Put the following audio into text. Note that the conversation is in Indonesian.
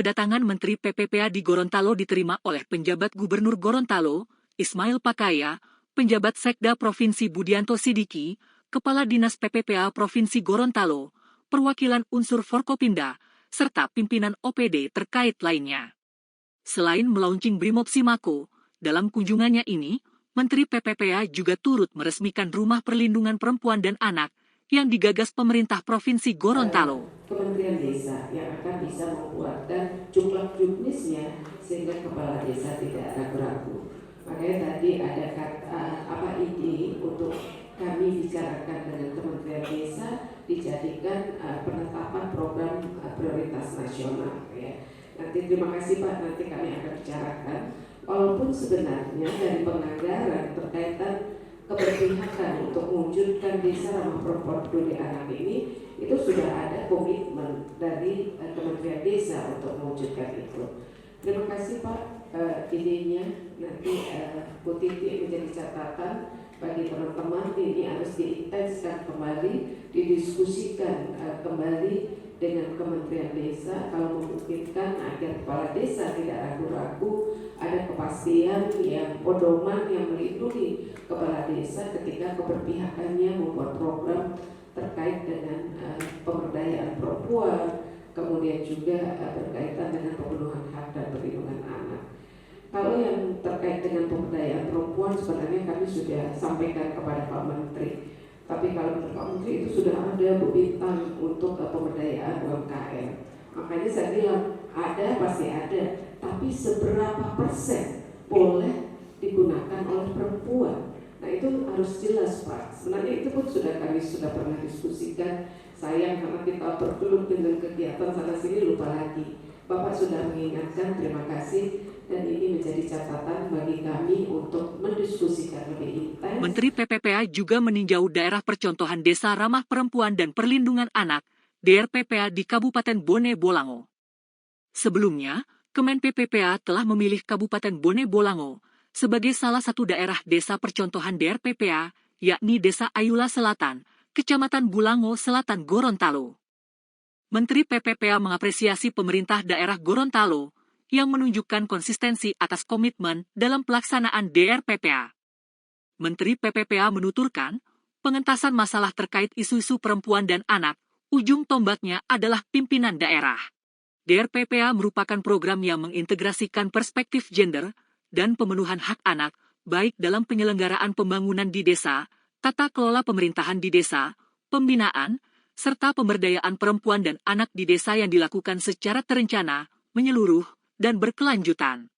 Kedatangan Menteri PPPA di Gorontalo diterima oleh penjabat Gubernur Gorontalo, Ismail Pakaya, penjabat Sekda Provinsi Budianto Sidiki, Kepala Dinas PPPA Provinsi Gorontalo, perwakilan unsur Forkopimda, serta pimpinan OPD terkait lainnya. Selain melaunching Brimob Simako, dalam kunjungannya ini, Menteri PPPA juga turut meresmikan Rumah Perlindungan Perempuan dan Anak yang digagas pemerintah Provinsi Gorontalo. Kementerian Desa yang akan bisa membuatkan jumlah juknisnya sehingga kepala desa tidak ragu-ragu. Makanya tadi ada ide untuk kami bicarakan dengan Kementerian Desa dijadikan penetapan program prioritas nasional. Ya. Nanti terima kasih Pak, nanti kami akan bicarakan. Walaupun sebenarnya dari penganggaran berkaitan keberpihakan untuk mewujudkan desa ramah perempuan peduli anak ini itu sudah ada komitmen dari Kementerian Desa untuk mewujudkan itu. Terima kasih Pak idenya, nanti Bu Titi menjadi catatan bagi teman-teman. Ini harus diintenskan kembali, didiskusikan kembali dengan Kementerian Desa kalau memungkinkan agar kepala desa tidak ragu-ragu, ada kepastian yang pedoman yang melindungi kepala desa ketika keberpihakannya membuat program terkait dengan pemberdayaan perempuan, kemudian juga berkaitan dengan pemenuhan hak dan perlindungan anak. Kalau yang terkait dengan pemberdayaan perempuan sebenarnya kami sudah sampaikan kepada Pak Menteri. Tapi kalau menurut Pak Menteri itu sudah ada Bu Bintang untuk pemberdayaan UMKM. Makanya saya bilang ada pasti ada, tapi seberapa persen boleh digunakan oleh perempuan? Nah itu harus jelas Pak. Sebenarnya itu pun kami sudah pernah diskusikan. Sayang karena kita bergelut dengan kegiatan sana sini lupa lagi. Bapak sudah mengingatkan, terima kasih. Dan ini menjadi catatan bagi kami untuk mendiskusikan lebih intens. Menteri PPPA juga meninjau daerah percontohan Desa Ramah Perempuan dan Perlindungan Anak, DRPPA di Kabupaten Bone Bolango. Sebelumnya, Kemen PPPA telah memilih Kabupaten Bone Bolango sebagai salah satu daerah desa percontohan DRPPA, yakni Desa Ayula Selatan, Kecamatan Bulango Selatan, Gorontalo. Menteri PPPA mengapresiasi pemerintah daerah Gorontalo yang menunjukkan konsistensi atas komitmen dalam pelaksanaan DRPPA. Menteri PPPA menuturkan, pengentasan masalah terkait isu-isu perempuan dan anak, ujung tombaknya adalah pimpinan daerah. DRPPA merupakan program yang mengintegrasikan perspektif gender dan pemenuhan hak anak, baik dalam penyelenggaraan pembangunan di desa, tata kelola pemerintahan di desa, pembinaan, serta pemberdayaan perempuan dan anak di desa yang dilakukan secara terencana, menyeluruh, dan berkelanjutan.